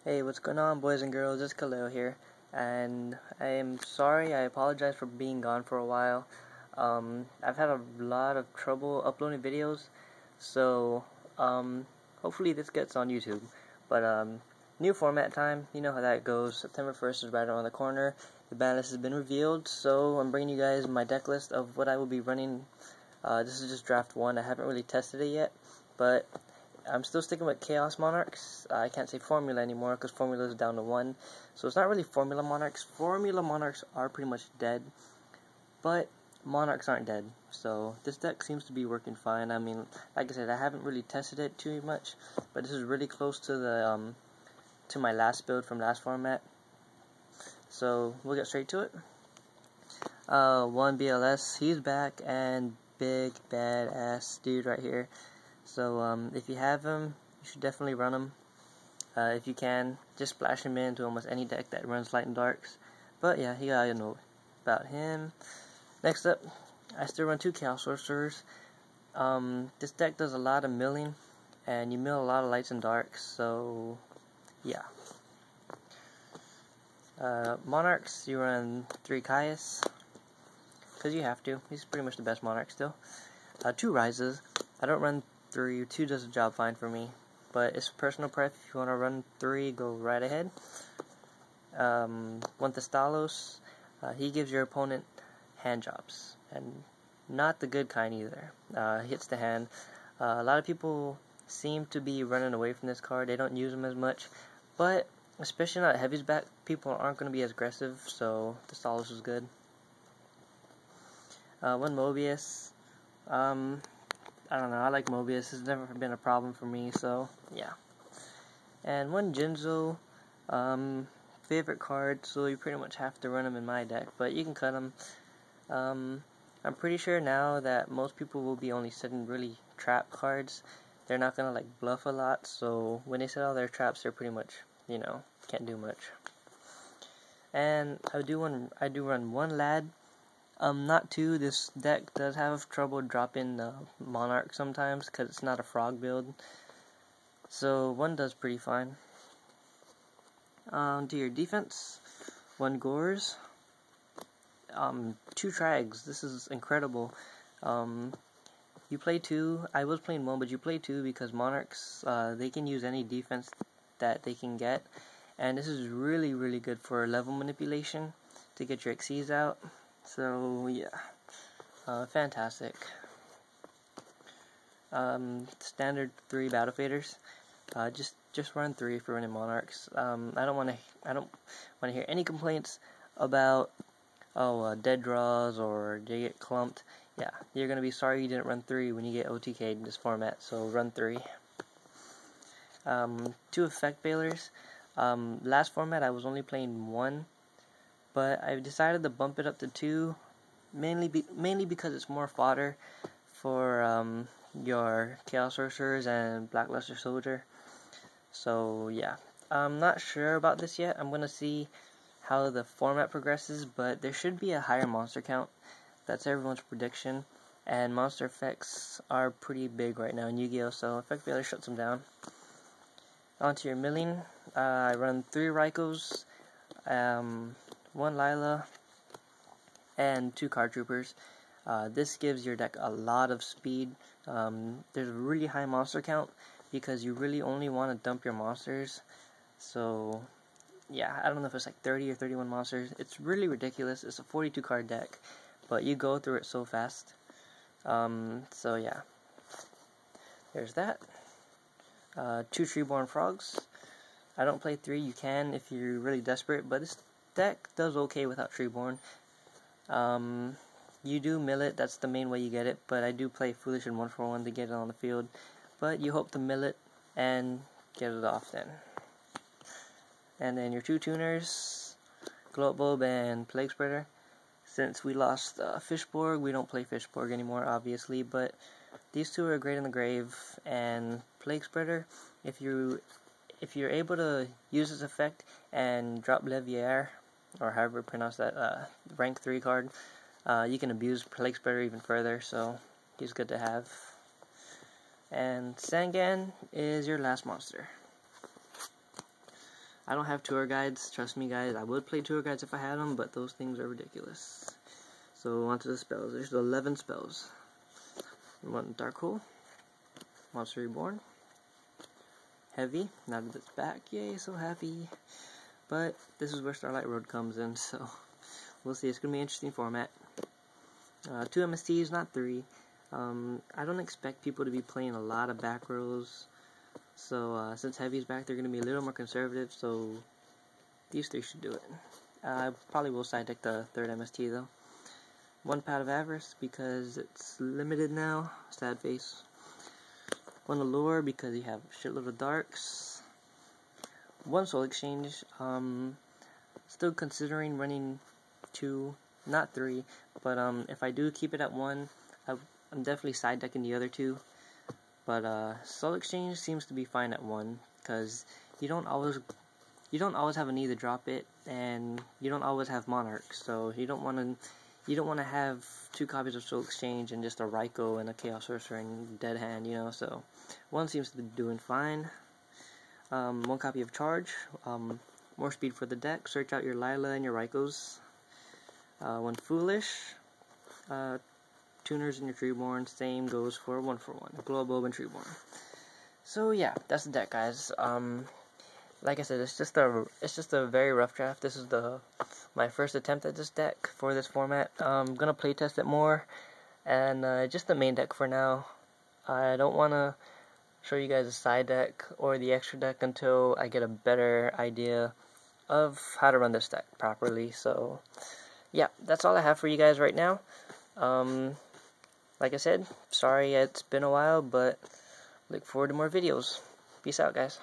Hey, what's going on, boys and girls? It's Khalil here, and I am sorry. I apologize for being gone for a while. I've had a lot of trouble uploading videos, so hopefully this gets on YouTube. But new format time. You know how that goes. September 1st is right around the corner. The ban list has been revealed, so I'm bringing you guys my deck list of what I will be running. This is just draft 1. I haven't really tested it yet, but I'm still sticking with Chaos Monarchs. I can't say Formula anymore because Formula is down to 1. So it's not really Formula Monarchs. Formula Monarchs are pretty much dead, but Monarchs aren't dead. So this deck seems to be working fine. I mean, like I said, I haven't really tested it too much, but this is really close to the to my last build from last format. So we'll get straight to it. One BLS, he's back, and big badass dude right here. So if you have him, you should definitely run him. If you can, just splash him into almost any deck that runs light and darks. But yeah, you gotta know about him. Next up, I still run 2 Chaos Sorcerers. This deck does a lot of milling, and you mill a lot of lights and darks, so yeah. Monarchs, you run 3 Caius, because you have to. He's pretty much the best Monarch still. 2 Rises. I don't run 3. 2 does the job fine for me, but it's personal pref. If you want to run 3, go right ahead. 1 Thestalos. He gives your opponent hand jobs, and not the good kind either. Hits the hand. A lot of people seem to be running away from this card. They don't use him as much, but especially not heavies back, people aren't going to be as aggressive, so Thestalos is good. 1 Mobius. I don't know, I like Mobius. It's never been a problem for me, so yeah. And 1 Jinzo, favorite card, so you pretty much have to run him in my deck, but you can cut him. I'm pretty sure now that most people will be only setting really trap cards. They're not gonna like bluff a lot, so when they set all their traps, they're pretty much, you know, can't do much. And I do run 1 Lad. Not 2. This deck does have trouble dropping Monarch sometimes because it's not a frog build. So 1 does pretty fine. To your defense, 1 Gores. 2 Trags. This is incredible. You play 2. I was playing 1, but you play 2 because Monarchs, they can use any defense that they can get. And this is really, really good for level manipulation to get your Xyz out. So yeah, fantastic. Standard 3 battle faders. Just run 3 for running Monarchs. I don't want to hear any complaints about dead draws or they get clumped. Yeah, you're gonna be sorry you didn't run 3 when you get OTK'd in this format. So run 3. 2 effect failures. Last format I was only playing 1. But I've decided to bump it up to 2, mainly because it's more fodder for your Chaos Sorcerers and Blackluster Soldier. So yeah, I'm not sure about this yet. I'm gonna see how the format progresses, but there should be a higher monster count. That's everyone's prediction, and monster effects are pretty big right now in Yu-Gi-Oh! So effect failure shuts them down. Onto your milling, I run 3 Raikos. 1 Lila, and 2 Card Troopers. This gives your deck a lot of speed. There's a really high monster count because you really only want to dump your monsters. So yeah, I don't know if it's like 30 or 31 monsters. It's really ridiculous. It's a 42 card deck, but you go through it so fast. So yeah, there's that. 2 Treeborn Frogs. I don't play 3. You can if you're really desperate, but this deck does okay without Treeborn. You do mill it, that's the main way you get it, but I do play Foolish and 1-for-1 to get it on the field. But you hope to mill it and get it off then. And then your 2 tuners, Glow Up Bulb and Plague Spreader. Since we lost Fishborg, we don't play Fishborg anymore, obviously, but these 2 are great in the grave. And Plague Spreader, if you're able to use this effect and drop Levier, or however you pronounce that, rank 3 card, you can abuse Plague Spreader even further, so he's good to have. And Sangan is your last monster. I don't have tour guides, trust me guys, I would play tour guides if I had them, but those things are ridiculous. So onto the spells. There's 11 spells. We want Dark Hole, Monster Reborn, Heavy, now that it's back, yay, so happy. But this is where Starlight Road comes in, so we'll see. It's going to be an interesting format. 2 MSTs, not 3. I don't expect people to be playing a lot of back rows. So, since Heavy's back, they're going to be a little more conservative, so these 3 should do it. I probably will side deck the 3rd MST, though. 1 Pad of Avarice, because it's limited now. Sad face. 1 Allure, because you have a shitload of darks. 1 Soul Exchange. Still considering running 2, not 3, but if I do keep it at 1, I'm definitely side decking the other 2. But Soul Exchange seems to be fine at 1, because you don't always have a need to drop it, and you don't always have Monarch, so you don't want to have 2 copies of Soul Exchange and just a Raikou and a Chaos Sorcerer and Dead Hand, you know. So 1 seems to be doing fine. 1 copy of Charge, more speed for the deck. Search out your Lila and your Raikous. 1 Foolish. Tuners in your Treeborn, same goes for 1 for 1. Glow Bulb and Treeborn. So yeah, that's the deck, guys. Like I said, it's just a very rough draft. This is my first attempt at this deck for this format. I'm gonna playtest it more, and just the main deck for now. I don't wanna show you guys a side deck or the extra deck until I get a better idea of how to run this deck properly. So yeah, that's all I have for you guys right now. Like I said, sorry it's been a while, but look forward to more videos. Peace out, guys.